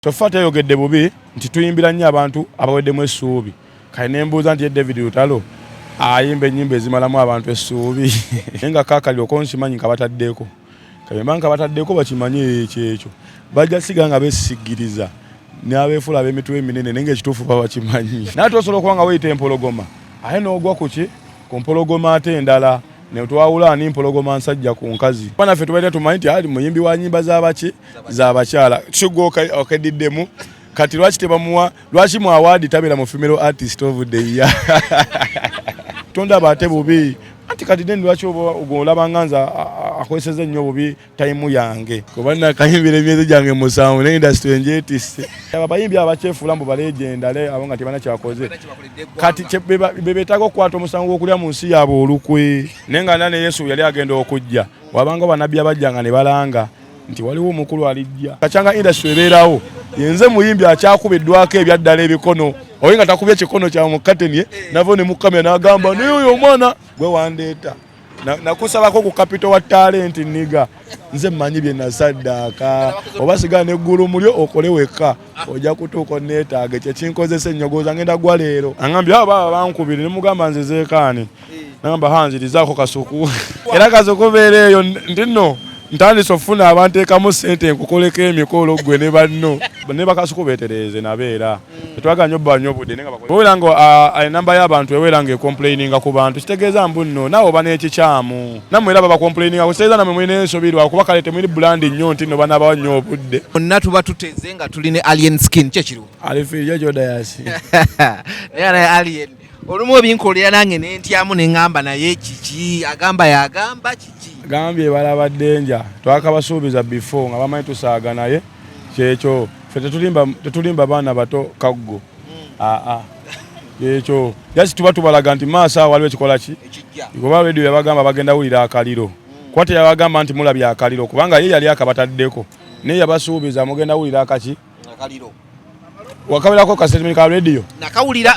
Tofata ayogedde bubi nti tuyimbira nnyo abantu abaweddemu essuubi. Kale ne mbuuza nti David Lutalo ayimba ennyimba ezimalamu abantu essuubi. Nga kaakaliro ko nkimanyi nga bataddeko. Kale mba nga bataddeko bakimanyi ekyo. Bajja siga nga beesigiriza n'abeefula ab'emitwe eminene naye ng'ekituufu baba bakimanyi. Naye osobola okuba nga weeyita empologoma aye n'ogwa ku ki? Ku mpologoma ate endala. Ne twawula ani mpologoma nsajja ku nkazi. Naffe tubaire tumanyi nti ali muyimbi wa nnyimba z'abaki z'abakyala. Kisugu okediddemu kati lwaki tebamuwa lwaki mu award tabeera mu female artist of the year. Tondaba ate bubi anti kati den lwaki olaba nganza akozeseza nnyo bubi time yange kuba nakayimbira emyezi gyange musanvu ne industry enjetise abayimbi abakyefula mbu balegenda le abo nga tebana kyakoze kati bebetaga okukwata omusango okulya mu nsi yaabwe olukwe nenga nane Yesu yali agenda okujja wabanga banabbi abajjanga ne balanga nti waliwo omukulu alijja kachanga industry ebeerawo yenze muyimbi akyakubiddwako ebyaddala ebikono oyo nga takubye ekikono kya mukatenie navo ne mukamya n'agamba n'oyo omwana gwe wandeeta nakusabako ku capital wa talent niga nze mmanyi bye nasaddaaka oba sigala n'eggulu mulyo okole wekka ojja kutuuka onneetaaga ekyo kinkozesa ennyogoza ngenda gwa leero angambye abo baba bankubire ne mugamba nze zeekaani nagamba hanzirizaako Kasuku era Kasuku beera eyo nti nno ntandise okufuna abanteekamu ssente nkukoleko emikolo gwe ne banno ne bakasuku beetereeze nabeera tetwaga nnyo banyo budde wera nga enamba y'abantu ewera nga ecomplaininga ku bantu kitegeeza mbu nno naawe oba n'ekikyamu nammwe era baba complaininga kitegeeza nammwe mulina ensoberwa kuba kale temuli bulandi nnyo nti nno banaabawa nnyo obudde bonna tuba tuteze nga tuli ne alien skin kyekiriwo alifiija gyodayasi naye alien olumu ebinkolera nange nentyamu neŋŋamba naye kiki agamba yagamba kiki gambye balaba ddenja twakabasuubiza before nga bamanyi tusaaga naye kyekyo ffe tetulimba baana bato kaggo ekyo jasi tuba tubalaga nti maaso awo waliwo ekikola ki kuba radio yabagamba bagenda wulira akaliro kuba teyabagamba nti mulabye akaliro kubanga ye yali akabataddeko naye yabasuubiza mugenda wulira akaki akaliro wakabirako kasetimeni ka radio nakawulira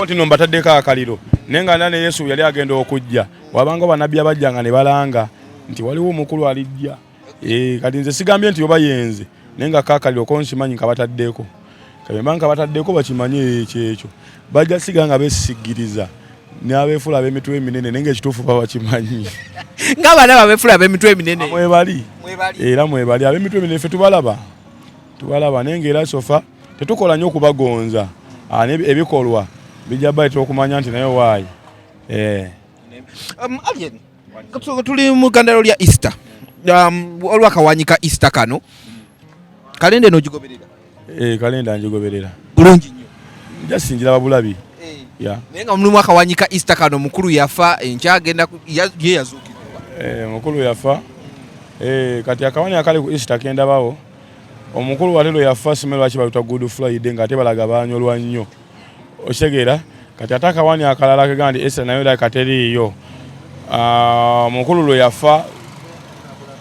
nti nombataddeko akaliro naye nga nane Yesu yali agenda okujja wabanga banabbi abajjanga ne balanga nti waliwo omukulu alijja kati nze sigambye nti oba yenze naye nga kaakaliro ko nkimanyi nga bataddeko kabemba nga bataddeko bakimanyi ekyo bajja siga nga beesigiriza n'abeefula ab'emitwe eminene naye ng'ekituufu baba bakimanyi nga balaba abeefula ab'emitwe eminene mwebali era mwebali ab'emitwe eminene ffe tubalaba naye ng'era sofa tetukola nnyo okubagonza ebikolwa bijja baitira okumanya nti naye waayi alien tuli mu gandalo lya Easter olwakawanyika Easter kano kalenda eno ogigoberera kalenda ngigoberera bulungi nnyo njasingira babulabi naye nga mulimu akawanyika Easter kano mukulu yafa enkyagenda ye yazuukirwa mukulu yafa kati akawanya akali ku Easter kendabawo omukulu watero yafa simero lwaki baluta Good Friday nga ate balaga banyolwa nnyo okitegera kati ate akawanya akalala kegamba nti Easter nayo kateriiyo mukulu lwe yafa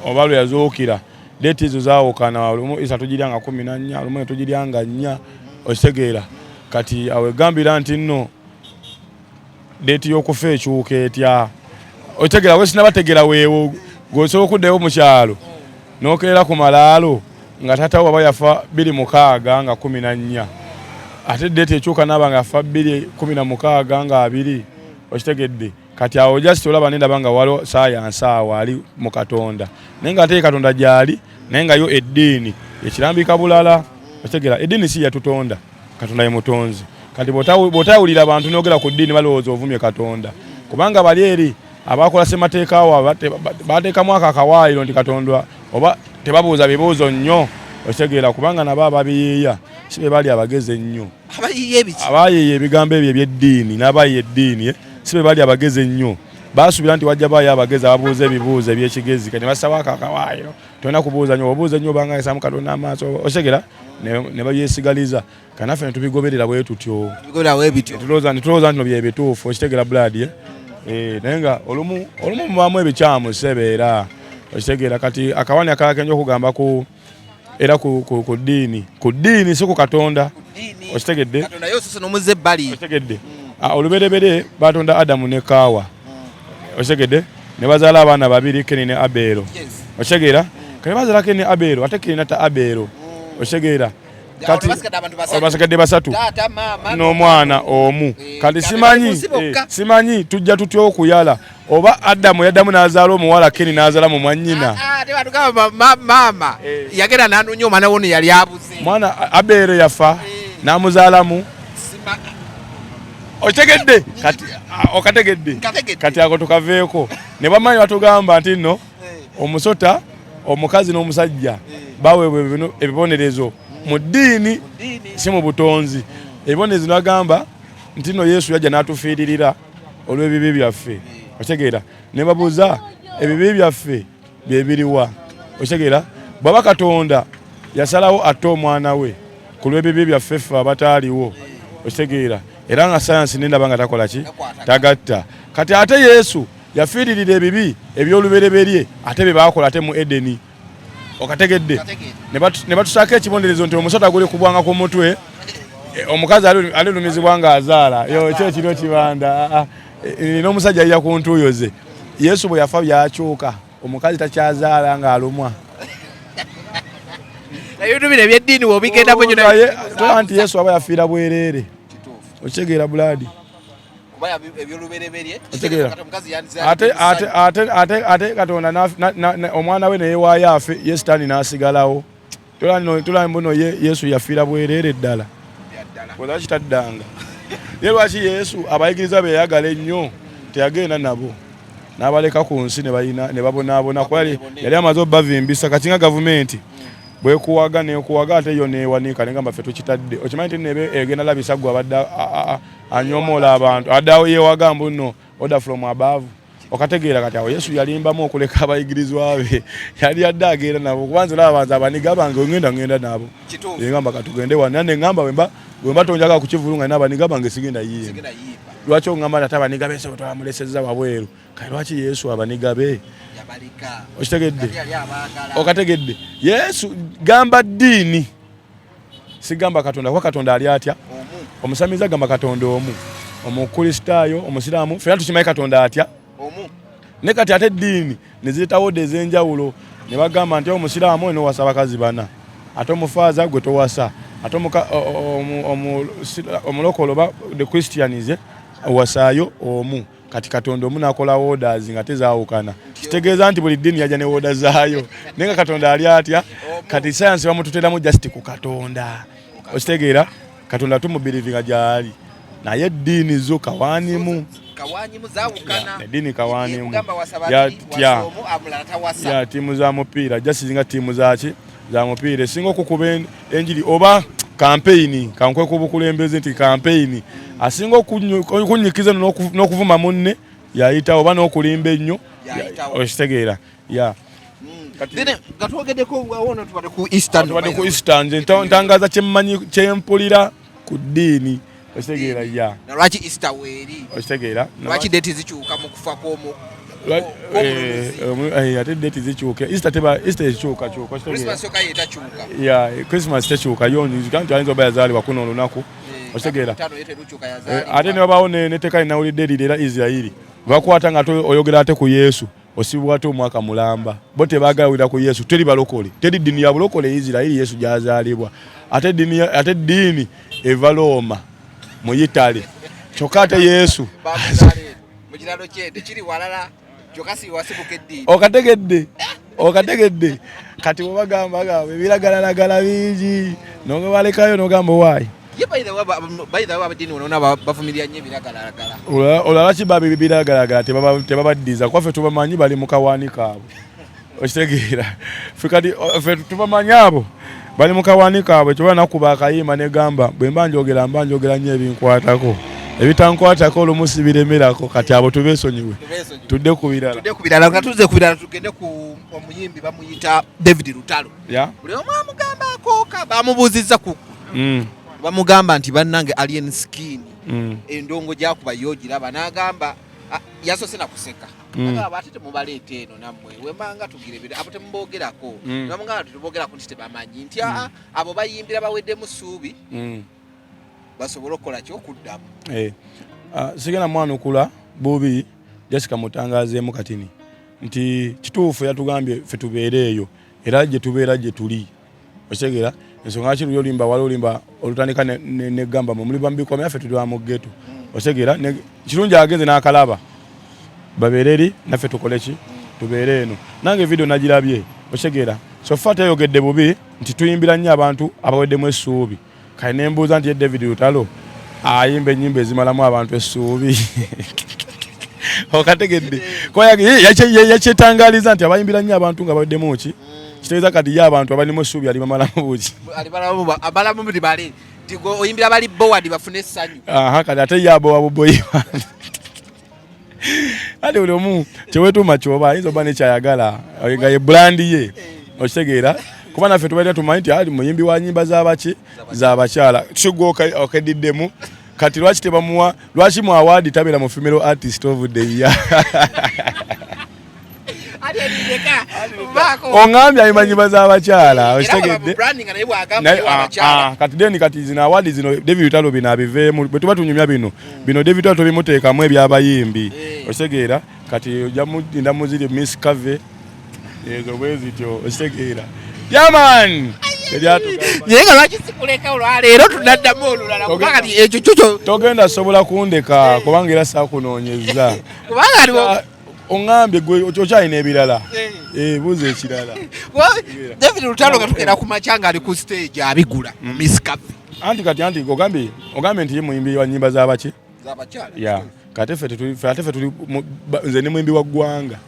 oba lwe yazuukira deeti ezo zaawukana olumu Easter tugiryanga 14 olumu tugiryanga 4 okitegeera kati awe gambira nti nno deeti y'okufa ekyuka etya okitegeera we sinabategera weewo gwosobola okuddayo mu kyalo n'okeera ku malaalo nga taata waba yafa 26 nga 14 ate deeti ekyuka n'aba nga yafa 16 nga 2 okitegedde kati awo just olaba nendaba nga waliwo saayansi awo ali mu Katonda naye nga ate Katonda gyali naye nga yo eddiini ekirambika bulala okitegera eddiini si yatutonda Katonda ye mutonzi kati bw'otawulira abantu n'ogera ku ddiini balowooza ovumye Katonda kubanga bali eri abakola ssemateeka awo bateekamu akawaayiro nti Katonda oba tebabuuza bibuuzo nnyo okitegeera kubanga nabo ababiyiiya si be bali abagezi ennyo abayiiya ebigambo ebyo eby'eddiini n'abayiiya eddiini si be bali abagezi ennyo baasuubira nti wajja baayo abagezi ababuuza ebibuuzo eby'ekigezi kati basawo akawaayiro tolina kubuuza nnyo obuuza nnyo obanga esaamu Katonda amaaso okitegeera ne bayesigaliza kanaffe ne tubigoberera bwe tutyo tulowooza nti no byebituufu okitegeera buladi naye nga olumu mubaamu ebikyamu sebeera okitegeera kati akawanya akalala kenja okugamba era ku ddiini si ku Katonda okitegedde okitegedde oluberebere batonda Adamu ne Kaawa okitegedde ne bazaala abaana babiri Keni ne Abeero okitegeera kale bazaala Keni ne Abeero ate Keni n'atta Abeero okitegeera kati basikadde basatu n'omwana omu kati simanyi tujja tutya okuyala oba Adamu yaddamu n'azaala omuwala Keni n'azaala mu mwannyina maama yagenda n'anoonya omwana wono yali abuze mwana Abeere yafa n'amuzaalamu okitegedde kati okategedde kati ako tukaveeko ne bamanyi batugamba nti nno omusota omukazi n'omusajja baweebwa ebibonerezo mu ddiini si mu butonzi ebibonerezo bagamba nti nno Yesu yajja n'atufiiririra olw'ebibi byaffe okitegeera ne babuuza ebibi byaffe bye biriwa okitegeera bw'aba Katonda yasalawo atte omwana we ku lw'ebibi byaffe ffe abataaliwo okitegeera era nga sayansi nendaba nga takola ki tagatta kati ate Yesu yafiiririra ebibi eby'olubereberye ate bye baakola ate mu Edeni okategedde ne batusaako ekibonerezo nti omusota guli kubwanga ku mutwe omukazi alilumizibwa ng'azaala yo kyekiro kibanda n'omusajja alira ku ntuuyo ze Yesu bwe yafa byakyuka omukazi takyazaala ng'alumwa ebintu bino ebyeddiini w'obigenda tola nti Yesu aba yafiira bwereere okitegeera bulaadi ate Katonda omwana we neyewaayo afe ye Sitaani n'asigalawo tola mbuno Yesu yafiira bwereere ddala wala kitaddanga ye lwaki Yesu abayigiriza beyagala ennyo teyagenda nabo n'abaleka ku nsi ne babonaabona kuba yali amaze obbavimbisa kati nga gavumenti bwekuwaga nekuwaga ate yo newanika nengamba ffe tukitadde okimanyi nti nebe egenda labisa gwe abadde anyomola abantu addawo yewaga mbuno order from above okategeera kati awo Yesu yalimbamu okuleka abayigirizwa be yali adde agenda nabo kubanza olaba banza abaniga bange ngenda nabo ngamba katugende wano nengamba bwemba tonjaga kukivulunga n'abaniga bange sigenda yiye lwaki ongamba ate abaniga be twamulesezza wabweru kati lwaki Yesu abaniga be okitegedde okategedde Yesu gamba ddiini sigamba Katonda kuba Katonda ali atya omusamiza gamba Katonda omu omukristaayo omusiraamu fena tukimanyi Katonda atya ne kati ate eddiini ne ziyitawo dde ez'enjawulo ne bagamba nti omusiraamu eno wasa bakazi bana ate omufaaza gwe towasa ate omulokole oba the Christians wasaayo omu kati Katonda omu nakola orders nga tezaawukana kitegeeza nti buli ddiini yajja ne order zaayo naye nga Katonda ali atya kati sayansi bamututeramu just ku Katonda okitegeera Katonda tumubirivinga gyali naye eddiini zo kawaanimu eddiini kawaanimu ya tiimu za mupiira jasizinga tiimu zaki za mupiira esinga okukuba enjiri oba campaign kankwe ku bukulembeze nti campaign asinga okunyikiza n'okuvuma munne yayita oba n'okulimba ennyo okitegeera ya gatwogeddeko wono tubadde ku Easter nze ntangaza kyemmanyi kyempulira ku ddiini okitegeera ya lwaki Easter weeri okitegeera lwaki date zikyuka mu kufa kw'omu ate date zikyuka Easter ekyuka Christmas tekyuka yoni kanti ayinza oba yazaalibwa kuno olunaku okitegeera ate ne babaawo neteka linawulidde erira Isirairi bakwata nga oyogera ate ku Yesu osibibwa ate omwaka mulamba bo tebaagawira ku Yesu teri balokole teri ddiini ya bulokole Isirairi Yesu gyazaalibwa ate ddiini eva Roma mu Italy kyokka ate Yesu okategedde kati bwebagamba ebiragalalagala bingi nonge balekayo nogamba waayi olala kiba bibiragalagala tebabaddiza kwaffe tubamanyi bali mu kawaani kaabwe okitegeera ffe tubamanyi abo bali mu kawaani kaabwe kyoba nakuba akayimba negamba bwe mba njogera nnyo ebinkwatako ebitankwatako olumusi biremerako kati abo tubeesonyiwe tudde ku birala nga tuze ku birala tugende ku omuyimbi bamuyita David Lutalo buli omu amugambako bamubuuzizza ku bamugamba nti bannange alien skin endongo gyakuba yogiraba n'agamba yasose nakuseka agamba ate temubaleeta eno nammwe wembanga tugire abo temuboogerako namugamba tetuboogerako nti tebamanyi nti abo bayimbira baweddemu ssuubi basobola okukola kyokuddamu sigenda mwanukula bubi Jessica mutangazeemu katini nti kituufu yatugambye ffe tubeere eyo era gye tubeera gye tuli okitegeera ensonga ki luli olimba wali olimba olutandika ne gamba mu muli bambiko yaffe tuli mu ghetto otegeera kirungi agenze n'akalaba babeereri naffe tukole ki tubeere eno nange video nagirabye otegeera so fata yogedde bubi nti tuyimbira nnyo abantu abaweddemu essuubi kale ne mbuuza nti David Lutalo ayimba ennyimba ezimalamu abantu essuubi okategedde yakyetangaliza nti abayimbira nnyo abantu nga baweddemu ki kitegeeza kati ye abantu abalimu essuubi ali bamalamu buki abalamu buli bale oyimbira bali bowadi bafune essanyu kati ate ye abowa buboyi ate buli omu kyewetuuma kyoba ayinza oba nekyayagala nga ye bulandi ye okitegeera kuba naffe tubaira tumanyi nti ali muyimbi wa nyimba z'abakyala kigwa okeddiddemu kati lwaki tebamuwa lwaki mu awadi tabeera mu female artist of the year ongambye ayimba nyimba z'abakyala okitegedde kati deni kati zino awadi zino David Lutalo bino abiveemu bwe tuba tunyumya bino David Lutalo tobimuteekamu ebyabayimbi okitegeera kati ojja mudinda muziri Miss Cave ezo bwe zityo okitegeera yaman nyenga lwaki sikuleka olwaleero tunaddamu olulala kubanga ekyo kyokyo togenda sobola kundeka kubanga era saakunoonyeza kubanga ongambye gwe okyayina ebirala buuza ekirala David Lutalo nga tugenda ku makyanga ali ku stage abigula Miss Cup anti ogambye nti ye muyimbi wa nnyimba z'abakyala ya kati ffe tuli nze ne muyimbi wa ggwanga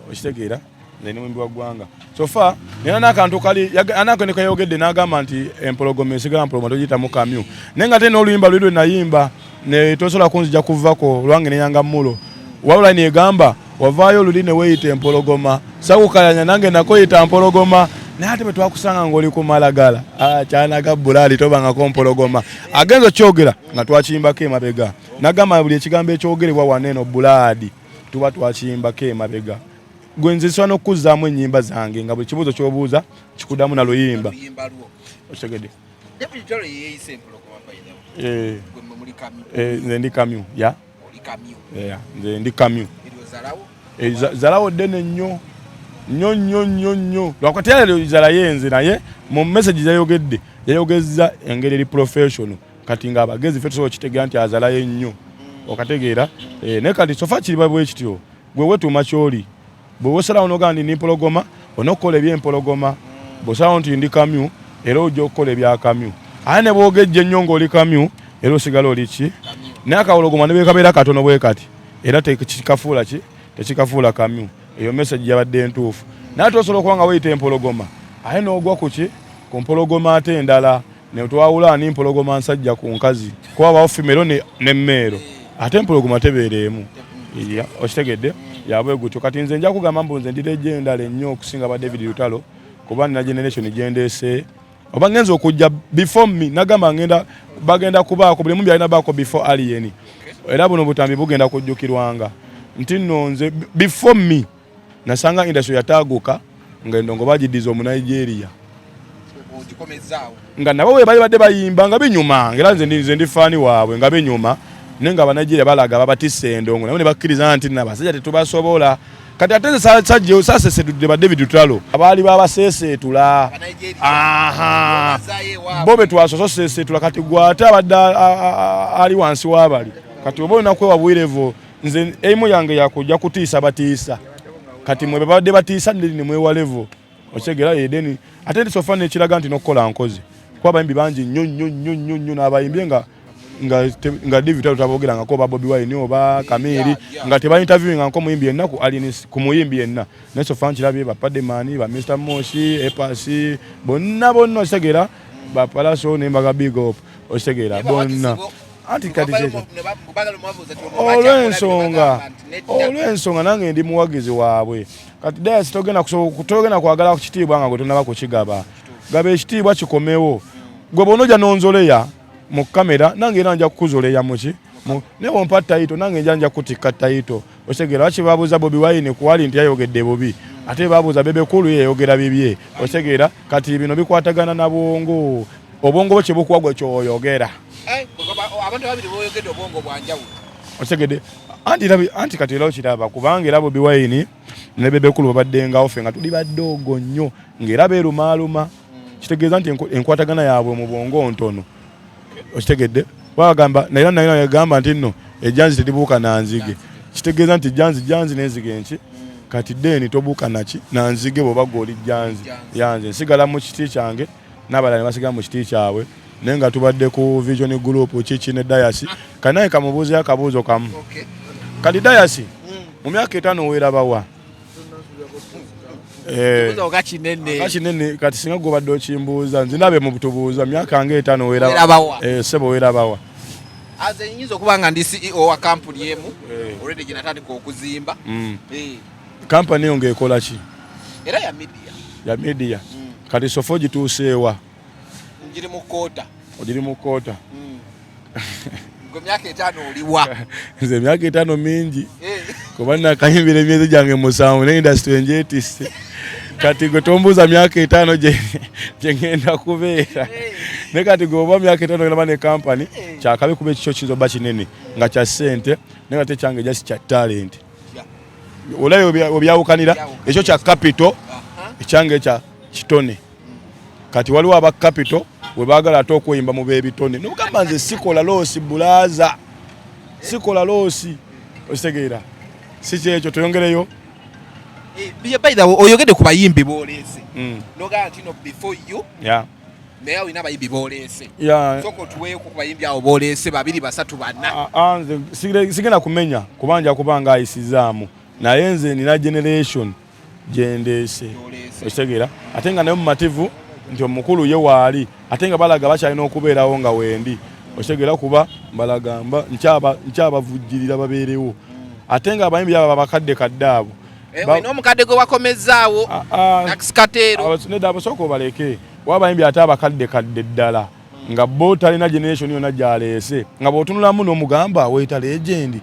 okitegeera nze ne muyimbi wa ggwanga sofa nina n'akantu kali anako ne kayogedde n'agamba nti empologoma esigala mpologoma togiyitamu kamyu naye nga ate n'oluyimba lwe nayimba ne tosobola kunzija kuvako lwange neyanga mulo wabula negamba wavaayo oluli ne weeyita empologoma sakukalanya nange nakoyita mpologoma naye ate bwe twakusanga ng'oli ku malagala kyanaga bulaali tobangako mpologoma agenza okyogera nga twakiyimbako emabega nagamba buli ekigambo ekyogerebwa waneeno bulaadi tuba twakiyimbako emabega gwe nziswa n'okuzzaamu ennyimba zange nga buli kibuuzo ky'obuuza kikuddamu na luyimba okitegedde nze ndi kamyu ya nze ndi kamyu zalawo ddene nnyo lwakati yalero zala yenze naye mu message yayogezza engeri eri professional kati nga abagezi ffe tusobola kitegeera nti azalayo ennyo okategeera naye kati sofa kiriba bwe kityo gwe wetuuma kyoli bwe wosalawo n'ogamba nti ndi mpologoma on'okukola ebyempologoma bw'osalawo nti ndi kamyu era ojja okukola ebya kamyu ate ne bwogejja ennyo ng'oli kamyu era osigala oli ki naye akawologoma ne bwekabeera katono bwe kati era tekikafuula kamyu eyo message yabadde entuufu naye ate osobola okuba nga weyita empologoma ate n'ogwa ku ki ku mpologoma ate endala ne twawula ani mpologoma nsajja ku nkazi kuba femero ne mmeero ate empologoma tebeereemu okitegedde yabwe gutyo kati nze nja kugamba mbu nze ndireje endala ennyo okusinga ba David Lutalo kuba nina generation gyendeese oba ngenza okujja before me nagamba bagenda kubaako buli mumbi alina baako before alien era buno butambi bugenda kujjukirwanga nti nno nze before me nasanga industry yataaguka nga endongo bagiddiza omu Nigeria nga nabo bwe bali badde bayimba nga binyuma era nze ndi faani waabwe nga binyuma nenga abanigeria balaga babatisse endongo nabo ne bakkiriza nti nabasajja tetubasobola kati ate sajja sasesetudde ba David Lutalo abaali babaseeseetula bo be twasososeeseetula kati gwate abadde ali wansi w'abali kati oba olina kwewa bwirevo nze eimu yange yakujja kutiisa batiisa kati mwe babadde batiisa ne mwewalevo okitegeera edeni ate ndisofa nekiraga nti n'okukola nkozi kuba abayimbi bangi nnyo n'abayimbye nga David Lutalo tabogerangako ba Bobi Wine oba Kamiri nga teba interviewing nko muyimbi yenna ku muyimbi yenna naye sofa nkirabye ba Pademani ba Mr Moshi Epasi bonna okitegeera ba Palaso nembaga big up okitegeera bonna anti kati kyekyo olw'ensonga nange ndi muwagizi waabwe kati dayasi togenda kwagala ku kitiibwa nga gwe tonaba kukigaba gaba ekitiibwa kikomewo gwe bonoja nonzoleya mu kamera nange era nja kukuzoleya muki ne wompa taito nange nja kutikka taito okitegeera lwaki babuuza Bobi Wine kuwali nti yayogedde bubi ate babuuza Bebe Kulu yayogera bibye okitegeera kati bino bikwatagana na bwongo obwongo bwe kibukuwa gwe kyoyogera abantu babiri boyogedde obwongo bwanjawulo okitegeedde anti kati era okiraba kubanga era Bobi Wine ne Bebe Kulu babaddengawo ffe nga tuli badoogo nnyo ng'era beerumaaluma kitegeeza nti enkwatagana yaabwe mu bwongo ntono okitegedde bagamba naye yagamba nti nno ejjanzi teribuuka nanzige kitegeeza nti janzi n'enzige enki kati deni tobuuka naki nanzige bw'oba goli janzi nsigala mu kiti kyange n'abalala ne basigala mu kiti kyabwe naye nga tubadde ku vision group kiki ne dayasi kanaye kamubuuze akabuuzo kamu kati dayasi mu myaka 5 weerabawa kinene kati singa gobadde okimbuuza nzinabe mu butubuuza myaka nga 5 weerabawa sebo weerabawa aze nyinza okuba nga ndi CEO wa kampuni emu already ginatandika okuzimba kampani eyo ng'ekola ki era ya media kati sofo gituuseewa ogiri mu koota gwe myaka 5 oliwa nze emyaka 5 mingi kuba nakayimbira emyezi gyange 7 ne industry njeetisse kati gwe tombuuza myaka 5 gye ngenda kubeera ne kati gwe oba myaka 5 olaba ne kampani kyakabe kuba ekikyo kizoba kinene nga kya ssente naye ate kyange jasi kya talent olayo obyawukanira ekyo kya capital ekyange kya kitone kati waliwo aba capital we baagala ate okweyimba mu beebitone nogamba nze sikola loosi bulaaza sikola loosi okitegeera si kyekyo toyongereyo by the way oyogedde ku bayimbi booleese nogamba nti no before you naye olina abayimbi booleese soko tuweeko ku bayimbi awo booleese 2 3 4 nze sigenda kumenya kubanja kubanga ayisizaamu naye nze nina generation gyendeese okitegeera ate nga naye mumativu nti omukulu ye waali ate nga balaga bakyalina okubeerawo nga wendi okitegeera kuba balagamba nkyabavujjirira babeerewo ate nga abayimbi abo bakadde abo n'omukadde gwe wakomezaawo nedabo sooka obaleke wabayimbi ate abakadde ddala nga bo talina generation yonna gyaleese nga bw'otunulamu n'omugamba weeta legendi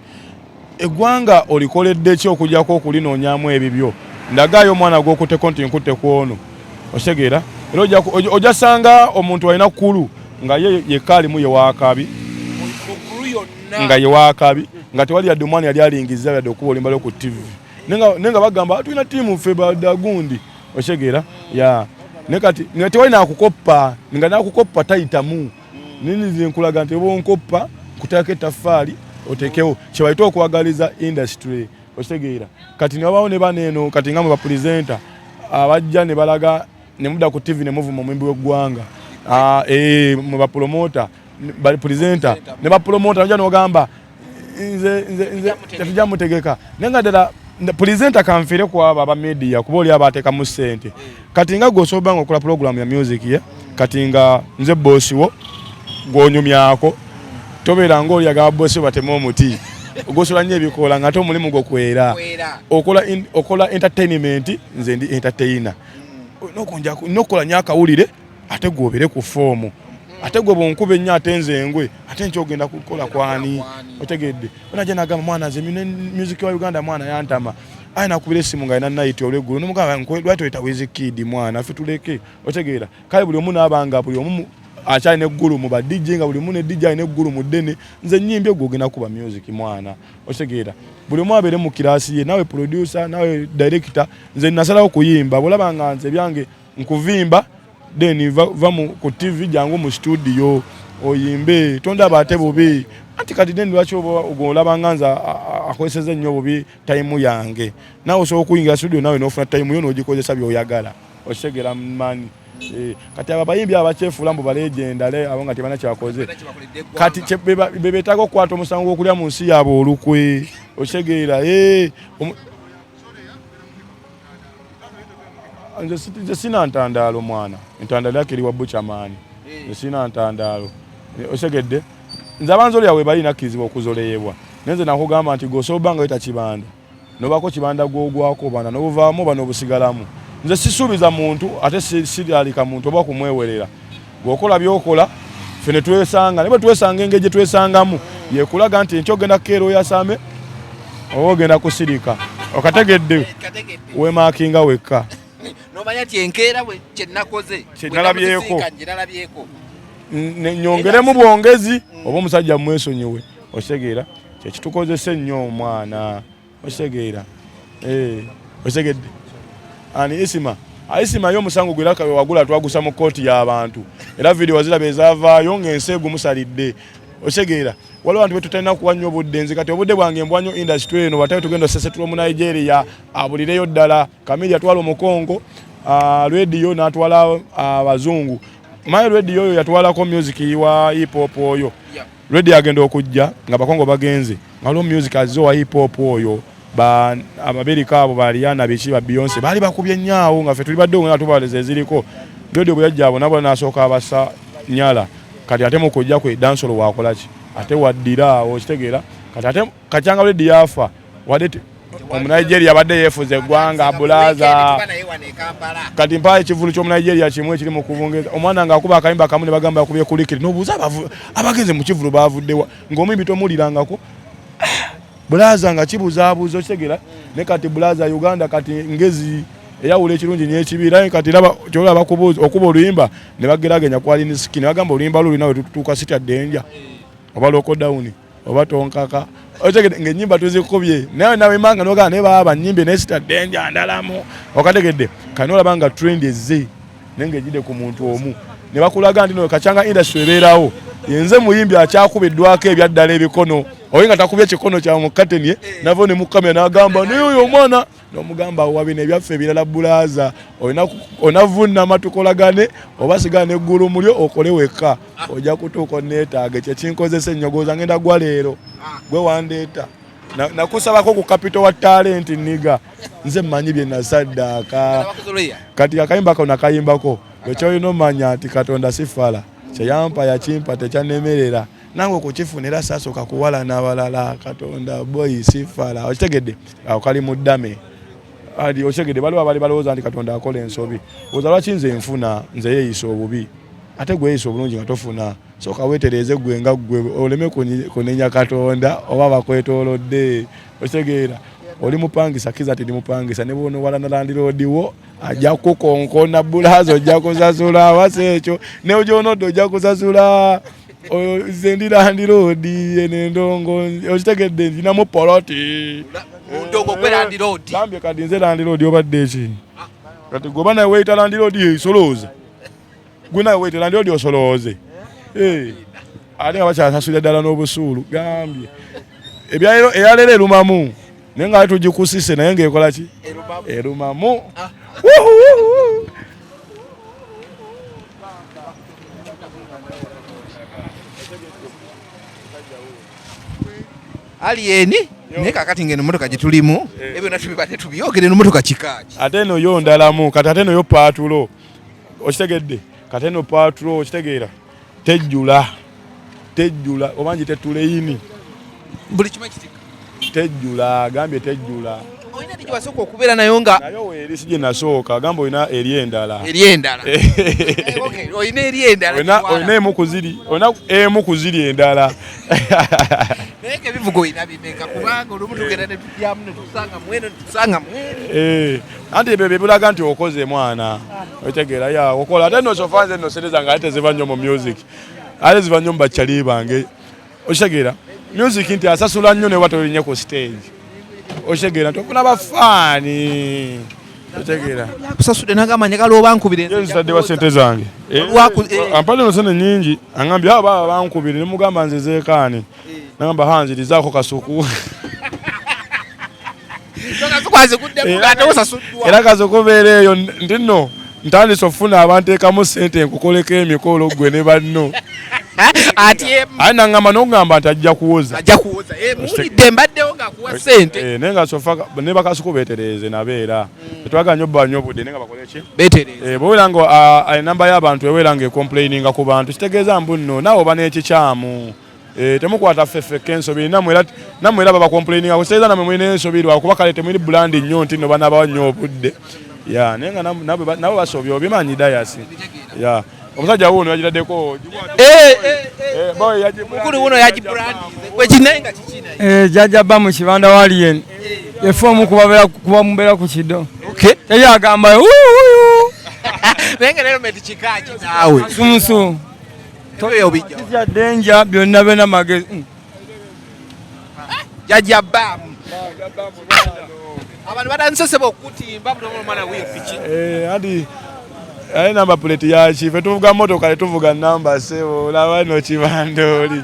eggwanga olikoledde ki okugyako okulinoonyaamu ebibyo ndagaayo omwana gw'okutteko nti nkutte ku ono okitegeera era ojasanga omuntu alina kkulu nga yekka alimu yewaakabi nga yewaakabi nga tewali yadde omwana yali alingiza yadde okuba olimbalo ku TV nenga bagamba tulina tiimu ffe badagundi okitegeera ne kati nga tewali nakukoppa nga nakukoppa tayitamu nini nkulaga nti oba onkoppa kutaako ettaffaali otekewo kyebayita okuwagaliza industry okitegeera kati newabawo ne baneeno kati nga mu bapresenta abajja ne balaga ne mudda ku TV ne muvuma omwimbi w'eggwanga mu bapromota bapresenta ne bapromota nja n'ogamba nze tetujja mutegeka naye nga ddala presenta kanfiire ku abo aba media kuba oli abateekamu ssente kati nga gweosobola nga okola program ya music ye kati nga nze boosi wo gw'onyumyako tobeera ng'oli agaba boosi batema omuti ogosola nnyo ebikola nga ate omulimu gwokwera okola entertainment nze ndi entertainer nokukola nnyo akawulire ate gwobere ku foomu ate gwe bwonkuba ennyo ate nze engwe ate nkyogenda kukola kwani otegedde onajja nagamba mwana nze music wa Uganda mwana yantama ayi nakubira essimu nga alina night olw'eggulu nomugamba lwaki oyita Wizkid mwana ffe tuleke otegeera kale buli omu n'abanga buli omu akyalina eggulu mu ba DJ nga buli omu ne DJ alina eggulu mu ddene nze nnyimbi ogwo ogenda kuba music mwana otegeera buli omu abeere mu kiraasi ye nawe producer nawe director nze nasalawo kuyimba bwolaba nga nze byange nkuvimba then va ku TV jangu mu studio oyimbe tondaba ate bubi anti kati then lwaki olaba nganza akozeseza nnyo bubi time yange nawe osobola okuyingira studio nawe n'ofuna time yo n'ogikozesa by'oyagala okitegeera mani kati abayimbi abakyefula mbu balegendale abo nga tebana kyakoze kati beetaaga okukwata omusango gw'okulya mu nsi yaabwe olukwe okitegeera nze sina ntandaalo mwana entandaalo yake eri wa buchamani nze sina ntandaalo osegedde nze abanzolo yawe balina kizibu okuzoleebwa nenze nakugamba nti gosoba nga weta kibanda nobako kibanda gwogwako bana nobuvaamu bano obusigalamu nze sisuubiza muntu ate siralika muntu oba kumwewerera gwokola byokola fene twesanga ne bwe twesanga engeri gye twesangamu yekulaga nti nkyogenda keero yasame oba ogenda kusirika okategedde wemakinga wekka nomanya ti enkeera kyenakoze kyenalabyeko nyongeremu bwongezi oba omusajja mwesonyiwe otegeera kyekitukozesa ennyo omwana otegeera otegedde ani isima ayisima yo musango gwiraka wagula twagusa mu kooti y'abantu era video wazira bezavaayo ng'ensegu musalidde osegeera waliwo abantu betutalina kuwanya obudde nze kati obudde bwange mbwanyo industry eno watayo tugenda sesetulwa mu Nigeria abulireyo ddala Kamili yatwala omukongo radio n'atwala abazungu mayi radio oyo yatwalako music wa hip hop oyo radio agenda okujja nga bakongo bagenze ngalo music azo wa hip hop oyo Abamerika abo Bariana bichi ba Beyonce bali bakubye nyaawo nga fe tuli badde nga tubaleze ziriko radio buyajja abo nabo nasooka abasa nyala kati ate mu kujja kwe dansolo wakolaki ate waddira okitegeera kati ate kachanga radio yafa wadete omu Nigeria badde yefuze gwanga bulaza kati mpaye kivulu kyo mu Nigeria kimwe ekiri mu kubungeza omwana nga akuba akayimba kamu ne bagamba akubye kulikiri nobuuza abagenze mu kivulu bavuddewa ng'omuyimbi tomulirangako bulaza nga kibuzaabuzo kitegera ne kati bulaza Uganda kati ngezi eyawula ekirungi n'ekibiira kati laba kyolaba okuba oluyimba ne bageraganya kwali ni skin bagamba oluyimba luli nawe tutuuka sitya denja oba lockdown oba tonkaka otegede ng'ennyimba tuzikubye nawe manga n'ogana ne baba nnyimbe ne sitya denja ndalamu okategedde kano olaba nga trend ezze nenge ejide ku muntu omu ne bakulaga ndi no kachanga industry ebeerawo yenze muyimbi akyakubiddwako ebyaddala ebikono oyinga takubye ekikono kya mukateni navo ne mukamya n'agamba n'oyo omwana n'omugamba wabine ebyaffe ebirala bulaza onavunna amatukolagane oba sigana eggulu mulyo okole wekka ojja kutuuka neetaaga ekyo kinkozesa ennyogoza ngenda gwa leero gwe wandeeta nakusabako ku capital wa talent niga nze mmanyi bye nasaddaaka kati akayimba ko nakayimbako ekyoyina omanya nti Katonda sifala kyeyampa yakimpa tekyanemerera nange okukifunira sasooka kuwala n'abalala Katonda boy sifala okitegedde awo kali muddame adi okitegedde baliwo abali balowooza nti Katonda akola ensobi oza lwaki nze nfuna nze yeeyisa obubi ate gwe yeeyisa obulungi nga tofuna sooka weetereeze gwe nga gwe oleme kunenya Katonda oba bakwetoolodde okitegeera oli mupangisa kiza ti mupangisa ne bono wala na landlord wo ajja kukonkona bulazo ojja kusasula wase ekyo ne ojono ojja kusasula zendira landlord ene ndongo okitegedde ndina mu poloti ndongo kwe landlord bambye kadi nze landlord obadde eki kati goba na wait landlord yesoloza guna wait landlord osoloze ali abakyasasula ddala n'obusuulu gambye ebyalero eyalere lumamu nenga tujikusise naye ng'ekola ki erumamu alieni naye kakati ngeno motoka gyetulimu ebyo natubibadde tubyogere n'motoka kikaaki ate eno yo ndalamu kati ate eno yo paatulo okitegedde kati eno paatulo okitegeera tejjula obangi tetuleyini buli kimu ekitika tejjula gambye tejjula oyina ndi gyewasooka okubeera nayo nga nayo weeri si gye nasooka gamba olina eri endala oyina eri endala olina emu kuziri endala naye ngebivuga oyina bimeka kubanga olumu tugenda ne tujyamu ne tusanga mweno ne tusanga mweno anti ebyo bibulaga nti okoze mwana otegeera ya okola ate no sofa nze no sereza nga ate ziva nnyo mu music ate ziva nnyo mu bakyali bange okitegeera music nti asasula nnyo ne watolinye ku stage okitegeera tofuna bafaani okitegeera kusasudde nagamba njagala oba nkubire nzitaddewa sente zange ampale no sente nnyingi angambye abo baba bankubire ne mugamba nze zeekaani nagamba hanzirizaako Kasuku era Kasuku beera eyo nti nno ntandise okufuna abantu ekamu sente nkukoleko emikolo gwe ne banno aye nangamba n'okugamba nti ajja kuwoza muwulidde mbaddewo ng'akuwa ssente naye nga sofa ne bakasuku beetereeze nabeera tetwaganya obbanyo obudde naye nga bakole ki bwewera nga enamba y'abantu eweera ng'ecomplaininga ku bantu kitegeeza mbu nno naawe oba n'ekikyamu temukwata ffeffekka ensobi nammwe era babacomplaininga kutegeeza nammwe mulina ensobi lwakuba kale temuli bulandi nnyo nti nno banabawa nnyo obudde naye nga nabo basobya obimanyi dayasi omusajja wuno yagiraddeko mukulu wuno yagibrandi wekinayenga kikina jajaba mu kibanda walien efomu kuba mubeera ku kido yali agamba naye nga lero meti kikaaki naawe sumusu toyobijja denja byonna bena magezi jajaba abantu batanseseba okutimba mwana w'epiki adi ayi namba plate yaki fe tuvuga motoka tuvuga namba sebo olaba no kibandoli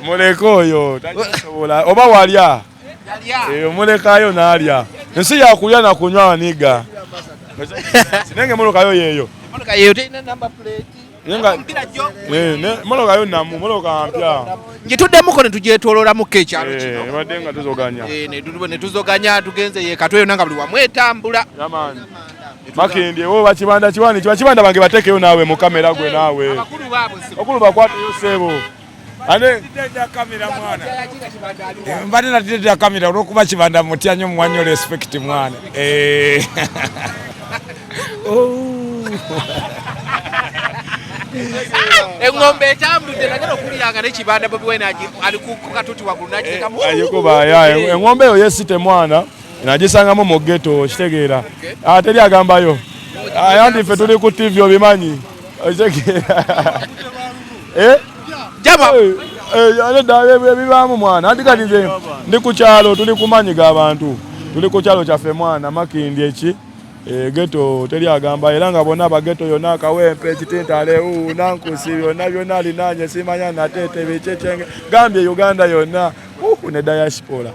muleko oyo takisobola oba walya mulekayo n'alya ensi yakulya na kunywa waniga sinenge molokayo yeeyo moloka yo namu moloka mpya ngituddemukko ne tugyetooloolamuko ekyalo kino badde nga tuzoganya ne tuzoganya tugenze ye katweyo nanga buli wamu etambula Makindi wo bakibanda kiwani kibanda bange batekeyo naawe mu kamera gwe naawe bakulu bakwateyo sebo ane tedda kamera mwana mbadde natedda kamera olwokuba kibanda mutyanyo muwanyo respect mwana engombe etambudde nagenda okuliranga nekibanda Bobi Wine ali ku katuti waggulu nakiteekamu ayikuba engombe eyo yesite mwana nagisangamu mu ghetto kitegeera teri agambayo ayandi ffe tuli ku TV obimanyi kitegeera jama ebibaamu mwana anti kati nze ndi ku kyalo tuli kumanyiga abantu tuli ku kyalo kyaffe mwana Makindi eki ghetto teri agamba era nga bonna abageto yonna akawempe ekitintale nankusi byonna alinanye simanya natete bikyekenge gambye Uganda yonna ne diaspora